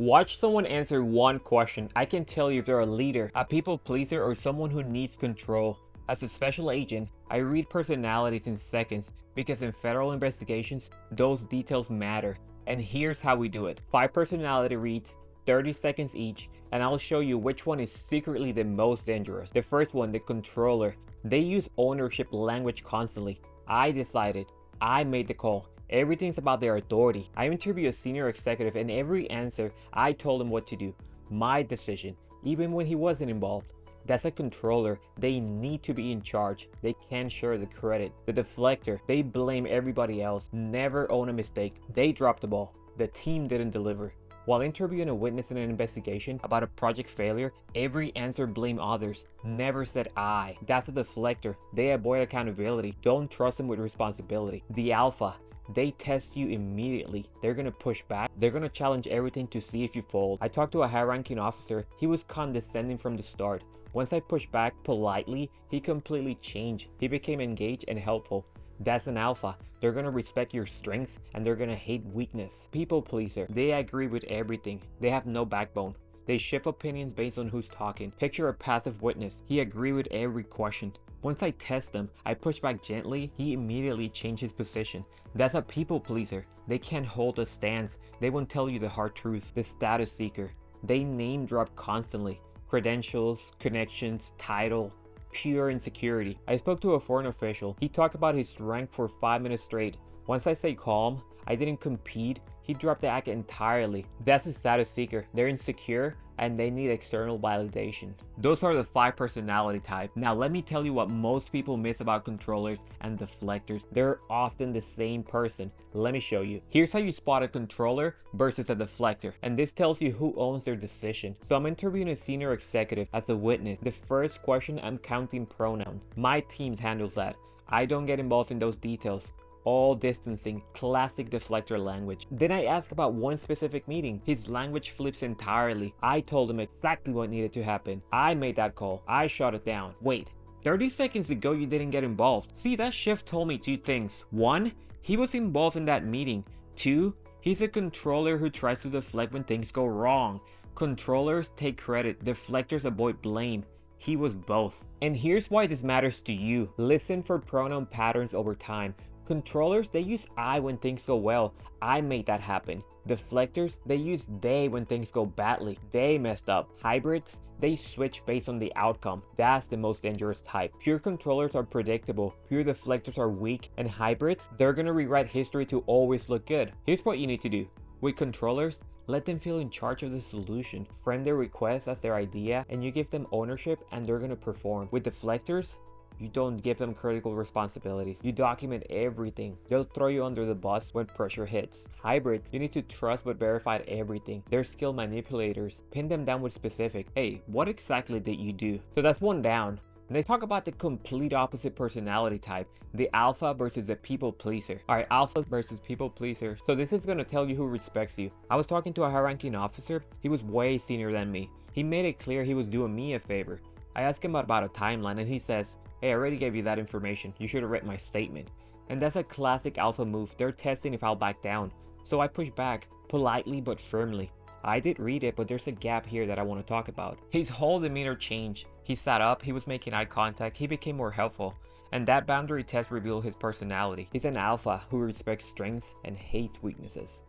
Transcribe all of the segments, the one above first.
Watch someone answer one question. I can tell you if they're a leader, a people pleaser, or someone who needs control. As a special agent, I read personalities in seconds because in federal investigations, those details matter. And here's how we do it. 5 personality reads, 30 seconds each, and I'll show you which one is secretly the most dangerous. The first one, the controller. They use ownership language constantly. I decided. I made the call. Everything's about their authority. I interviewed a senior executive and every answer, I told him what to do. My decision, even when he wasn't involved. That's a controller. They need to be in charge. They can't share the credit. The deflector, they blame everybody else. Never own a mistake. They dropped the ball. The team didn't deliver. While interviewing a witness in an investigation about a project failure, every answer blamed others. Never said I. That's a deflector. They avoid accountability. Don't trust them with responsibility. The alpha. They test you immediately. They're gonna push back. They're gonna challenge everything to see if you fold. I talked to a high-ranking officer. He was condescending from the start. Once I pushed back politely, he completely changed. He became engaged and helpful. That's an alpha. They're gonna respect your strength and they're gonna hate weakness. People pleaser. They agree with everything. They have no backbone. They shift opinions based on who's talking. Picture a passive witness. He agreed with every question. Once I test him, I push back gently, he immediately changed his position. That's a people pleaser. They can't hold a stance. They won't tell you the hard truth. The status seeker. They name drop constantly. Credentials, connections, title, pure insecurity. I spoke to a foreign official. He talked about his rank for 5 minutes straight. Once I say calm, I didn't compete, he dropped the act entirely. That's a status seeker. They're insecure and they need external validation. Those are the 5 personality types. Now let me tell you what most people miss about controllers and deflectors. They're often the same person. Let me show you. Here's how you spot a controller versus a deflector. And this tells you who owns their decision. So I'm interviewing a senior executive as a witness. The first question, I'm counting pronouns. My team handles that. I don't get involved in those details. All distancing, classic deflector language. Then I ask about one specific meeting. His language flips entirely. I told him exactly what needed to happen. I made that call. I shut it down. Wait, 30 seconds ago you didn't get involved. See, that shift told me 2 things. 1, he was involved in that meeting. 2, he's a controller who tries to deflect when things go wrong. Controllers take credit. Deflectors avoid blame. He was both. And here's why this matters to you. Listen for pronoun patterns over time. Controllers, they use I when things go well. I made that happen. Deflectors, they use they when things go badly. They messed up. Hybrids, they switch based on the outcome. That's the most dangerous type. Pure controllers are predictable. Pure deflectors are weak. And hybrids, they're gonna rewrite history to always look good. Here's what you need to do. With controllers, let them feel in charge of the solution. Frame their request as their idea and you give them ownership and they're gonna perform. With deflectors, you don't give them critical responsibilities. You document everything. They'll throw you under the bus when pressure hits. Hybrids, you need to trust but verify everything. They're skill manipulators. Pin them down with specific. Hey, what exactly did you do? So that's 1 down. And they talk about the complete opposite personality type, the alpha versus the people pleaser. Alright, alpha versus people pleaser. So this is gonna tell you who respects you. I was talking to a high-ranking officer. He was way senior than me. He made it clear he was doing me a favor. I asked him about a timeline and he says, hey, I already gave you that information. You should have read my statement. And that's a classic alpha move. They're testing if I'll back down. So I push back, politely but firmly. I did read it, but there's a gap here that I want to talk about. His whole demeanor changed. He sat up, he was making eye contact, he became more helpful. And that boundary test revealed his personality. He's an alpha who respects strengths and hates weaknesses.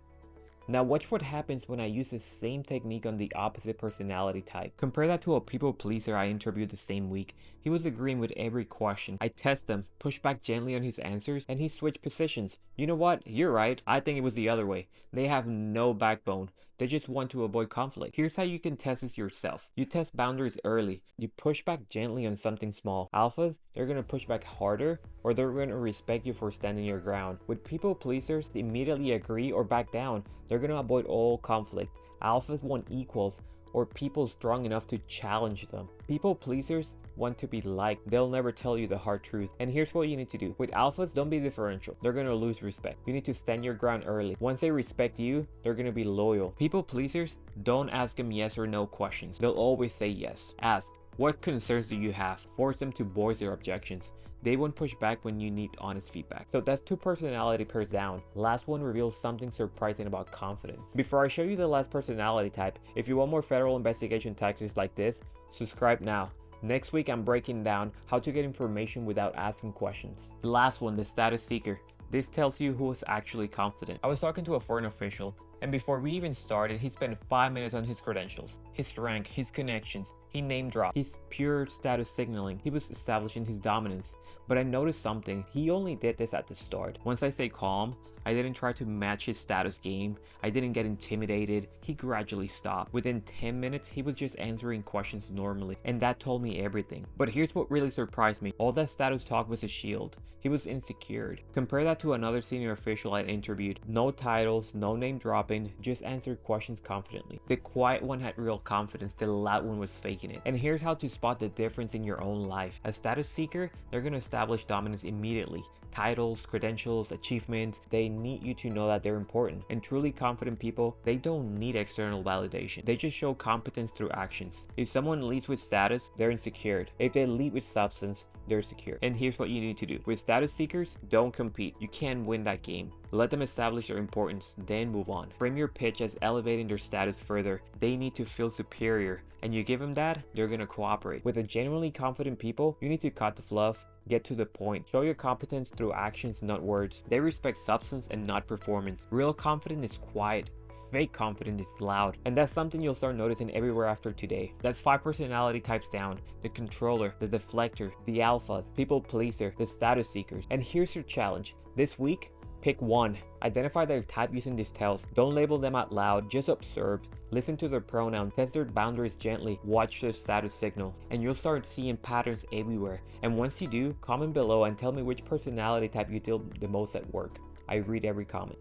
Now watch what happens when I use the same technique on the opposite personality type. Compare that to a people pleaser I interviewed the same week. He was agreeing with every question. I test him, push back gently on his answers, and he switched positions. You know what? You're right. I think it was the other way. They have no backbone. They just want to avoid conflict. Here's how you can test this yourself. You test boundaries early. You push back gently on something small. Alphas, they're gonna push back harder or they're gonna respect you for standing your ground. With people pleasers, they immediately agree or back down. They're gonna avoid all conflict. Alphas want equals or people strong enough to challenge them. People pleasers want to be liked. They'll never tell you the hard truth. And here's what you need to do. With alphas, don't be differential. They're gonna lose respect. You need to stand your ground early. Once they respect you, they're gonna be loyal. People pleasers, don't ask them yes or no questions. They'll always say yes. Ask, What concerns do you have? Force them to voice their objections. They won't push back when you need honest feedback. So that's 2 personality pairs down. Last one reveals something surprising about confidence. Before I show you the last personality type, if you want more federal investigation tactics like this, subscribe now. Next week I'm breaking down how to get information without asking questions. The last one, the status seeker. This tells you who is actually confident. I was talking to a foreign official, and before we even started, he spent 5 minutes on his credentials, his rank, his connections. He name dropped. His pure status signaling. He was establishing his dominance. But I noticed something. He only did this at the start. Once I stay calm, I didn't try to match his status game. I didn't get intimidated. He gradually stopped. Within 10 minutes, he was just answering questions normally, and that told me everything. But here's what really surprised me. All that status talk was a shield. He was insecure. Compare that to another senior official I interviewed. No titles, no name dropping, just answered questions confidently. The quiet one had real confidence, the loud one was faking it. And here's how to spot the difference in your own life. A status seeker, they're gonna establish dominance immediately. Titles, credentials, achievements, they need you to know that they're important. And truly confident people, they don't need external validation. They just show competence through actions. If someone leads with status, they're insecure. If they lead with substance, they're secure. And here's what you need to do. With status seekers, don't compete. You can't win that game. Let them establish their importance, then move on. Frame your pitch as elevating their status further. They need to feel superior, and you give them that, they're gonna cooperate. With a genuinely confident people, you need to cut the fluff, get to the point. Show your competence through actions, not words. They respect substance and not performance. Real confidence is quiet. Fake confidence is loud, and that's something you'll start noticing everywhere after today. That's 5 personality types down: the controller, the deflector, the alphas, people pleaser, the status seekers. And here's your challenge. This week, pick one. Identify their type using these tells. Don't label them out loud, just observe. Listen to their pronoun, test their boundaries gently, watch their status signal, and you'll start seeing patterns everywhere. And once you do, comment below and tell me which personality type you deal the most at work. I read every comment.